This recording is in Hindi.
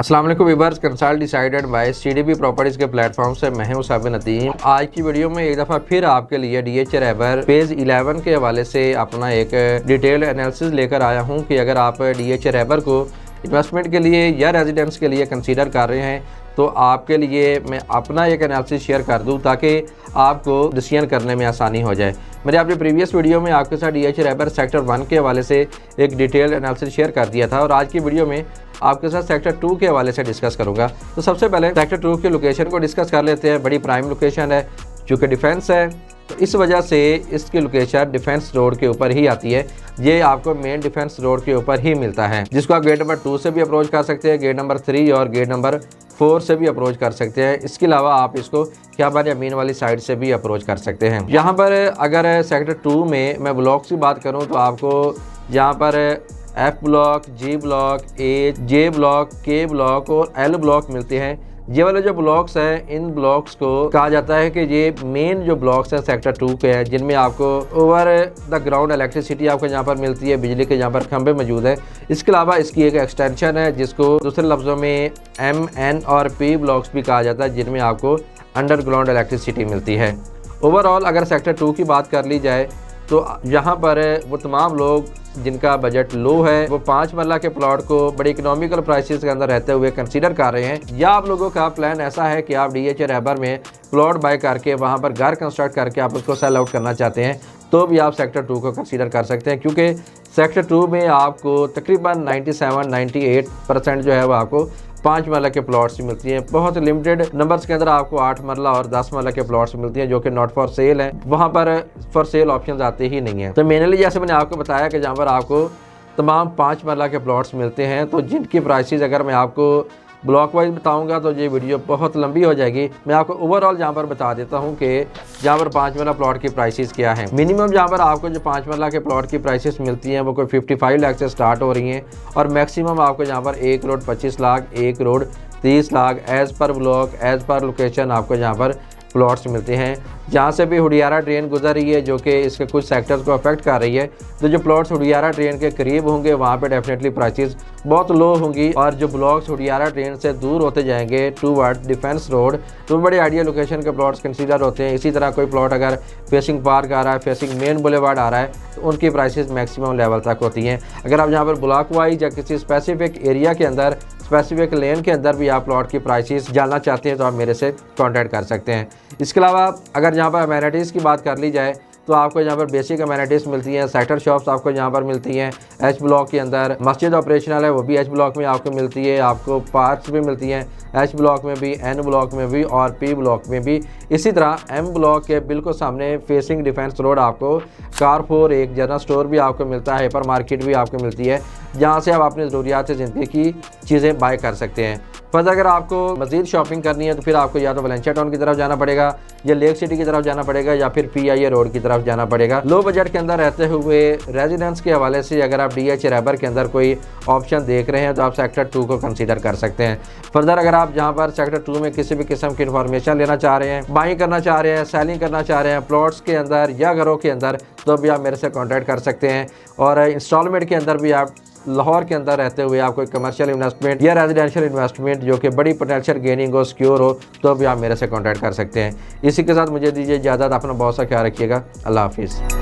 अस्सलाम वालेकुम viewers, consult decided by CDP properties के प्लेटफॉर्म से मैं हूं साबिर नदीम। आज की वीडियो में एक दफ़ा फिर आपके लिए डीएच रैबर पेज 11 के हवाले से अपना एक डिटेल एनालिसिस लेकर आया हूं कि अगर आप डीएच रैबर को इन्वेस्टमेंट के लिए या रेजिडेंस के लिए कंसीडर कर रहे हैं तो आपके लिए मैं अपना एक एनालिसिस शेयर कर दूं ताकि आपको डिसीजन करने में आसानी हो जाए। मैंने अपनी प्रीवियस वीडियो में आपके साथ डीएच रैबर सेक्टर 1 के हवाले से एक डिटेल एनालिसिस शेयर कर दिया था और आज की वीडियो में आपके साथ सेक्टर 2 के हवाले से डिस्कस करूंगा। तो सबसे पहले सेक्टर 2 की लोकेशन को डिस्कस कर लेते हैं। बड़ी प्राइम लोकेशन है, चूँकि डिफेंस है तो इस वजह से इसकी लोकेशन डिफेंस रोड के ऊपर ही आती है। ये आपको मेन डिफेंस रोड के ऊपर ही मिलता है, जिसको आप गेट नंबर 2 से भी अप्रोच कर सकते हैं, गेट नंबर 3 और गेट नंबर 4 से भी अप्रोच कर सकते हैं। इसके अलावा आप इसको ख्याबान अमीन वाली साइड से भी अप्रोच कर सकते हैं। यहाँ पर अगर सेक्टर 2 में मैं ब्लॉक्स की बात करूँ तो आपको यहाँ पर F block, G block, A, J block, K block और L ब्लॉक मिलते हैं। ये वाले जो ब्लॉक्स हैं, इन ब्लॉक्स को कहा जाता है कि ये मेन जो ब्लॉक्स हैं सेक्टर 2 के हैं, जिनमें आपको ओवर द ग्राउंड इलेक्ट्रिसिटी आपको यहाँ पर मिलती है, बिजली के यहाँ पर खंभे मौजूद है। इसके अलावा इसकी एक एक्सटेंशन है जिसको दूसरे लफ्ज़ों में M, N और P ब्लॉक्स भी कहा जाता है, जिनमें आपको अंडरग्राउंड इलेक्ट्रिसिटी मिलती है। ओवरऑल अगर सेक्टर 2 की बात कर ली जाए तो यहाँ पर वो तमाम लोग जिनका बजट लो है वो 5 मरला के प्लॉट को बड़ी इकोनॉमिकल प्राइसेस के अंदर रहते हुए कंसीडर कर रहे हैं, या आप लोगों का प्लान ऐसा है कि आप डीएच रैबर में प्लॉट बाय करके वहाँ पर घर कंस्ट्रक्ट करके आप उसको सेल आउट करना चाहते हैं तो भी आप सेक्टर 2 को कंसीडर कर सकते हैं, क्योंकि सेक्टर 2 में आपको तकरीबन 97-98% जो है वो आपको 5 मरला के प्लॉट्स मिलती हैं। बहुत लिमिटेड नंबर्स के अंदर आपको 8 मरला और 10 मरला के प्लॉट्स मिलती हैं जो कि नॉट फॉर सेल हैं, वहाँ पर फॉर सेल ऑप्शंस आते ही नहीं हैं। तो मेनली जैसे मैंने आपको बताया कि जहाँ पर आपको तमाम 5 मरला के प्लॉट्स मिलते हैं, तो जिनकी प्राइसेस अगर मैं आपको ब्लॉक वाइज बताऊंगा तो ये वीडियो बहुत लंबी हो जाएगी। मैं आपको ओवरऑल जहाँ पर बता देता हूँ कि जहाँ पर 5 मरला प्लॉट की प्राइसेस क्या हैं। मिनिमम जहाँ पर आपको जो 5 मरला के प्लॉट की प्राइसेस मिलती हैं वो कोई 55 लाख से स्टार्ट हो रही हैं और मैक्सिमम आपको जहाँ पर 1 crore 25 lakh, 1 crore 30 lakh as per block, as per location आपको यहाँ पर प्लॉट्स मिलते हैं। जहाँ से भी हुडियारा ट्रेन गुजर रही है जो कि इसके कुछ सेक्टर्स को अफेक्ट कर रही है, तो जो प्लॉट्स हुडियारा ट्रेन के करीब होंगे वहाँ पे डेफिनेटली प्राइसेस बहुत लो होंगी, और जो ब्लॉक्स हुडियारा ट्रेन से दूर होते जाएंगे टूवर्ड डिफेंस रोड तो बड़े आइडियल लोकेशन के प्लॉट्स कंसीडर होते हैं। इसी तरह कोई प्लॉट अगर फेसिंग पार्क आ रहा है, फेसिंग मेन बुलेवार्ड आ रहा है तो उनकी प्राइसेस मैक्सिमम लेवल तक होती हैं। अगर आप यहाँ पर ब्लॉक वाइज या किसी स्पेसिफिक एरिया के अंदर, स्पेसिफिक लेन के अंदर भी आप प्लॉट की प्राइसेस जानना चाहते हैं तो आप मेरे से कांटेक्ट कर सकते हैं। इसके अलावा अगर यहाँ पर अमेनिटीज़ की बात कर ली जाए तो आपको यहाँ पर बेसिक अमेनिटीज़ मिलती हैं। सेक्टर शॉप्स आपको यहाँ पर मिलती हैं एच ब्लॉक के अंदर। मस्जिद ऑपरेशनल है वो भी एच ब्लॉक में आपको मिलती है। आपको पार्क्स भी मिलती हैं एच ब्लॉक में भी, एन ब्लॉक में भी और पी ब्लॉक में भी। इसी तरह एम ब्लॉक के बिल्कुल सामने फेसिंग डिफेंस रोड आपको कारफोर, एक जनरल स्टोर भी आपको मिलता है, हाइपर मार्केट भी आपको मिलती है, जहाँ से आप अपनी ज़रूरियात ज़िंदगी की चीज़ें बाय कर सकते हैं। बस अगर आपको मज़ीद शॉपिंग करनी है तो फिर आपको या तो वलेंशिया टाउन की तरफ जाना पड़ेगा या लेक सिटी की तरफ जाना पड़ेगा या फिर PIA रोड की तरफ जाना पड़ेगा। लो बजट के अंदर रहते हुए रेजिडेंस के हवाले से अगर आप डीएच रैबर के अंदर कोई ऑप्शन देख रहे हैं तो आप सेक्टर 2 को कंसीडर कर सकते हैं। फर्दर अगर आप जहाँ पर सेक्टर 2 में किसी भी किस्म की इन्फॉर्मेशन लेना चाह रहे हैं, बाइंग करना चाह रहे हैं, सेलिंग करना चाह रहे हैं प्लॉट्स के अंदर या घरों के अंदर, तो भी आप मेरे से कॉन्टैक्ट कर सकते हैं। और इंस्टॉलमेंट के अंदर भी आप लाहौर के अंदर रहते हुए आप कोई कमर्शियल इन्वेस्टमेंट या रेजिडेंशियल इन्वेस्टमेंट जो कि बड़ी पोटेंशियल गेनिंग हो, सिक्योर हो, तो भी आप मेरे से कांटेक्ट कर सकते हैं। इसी के साथ मुझे दीजिए इजाज़त। अपना बहुत सा ख्याल रखिएगा। अल्लाह हाफिज़।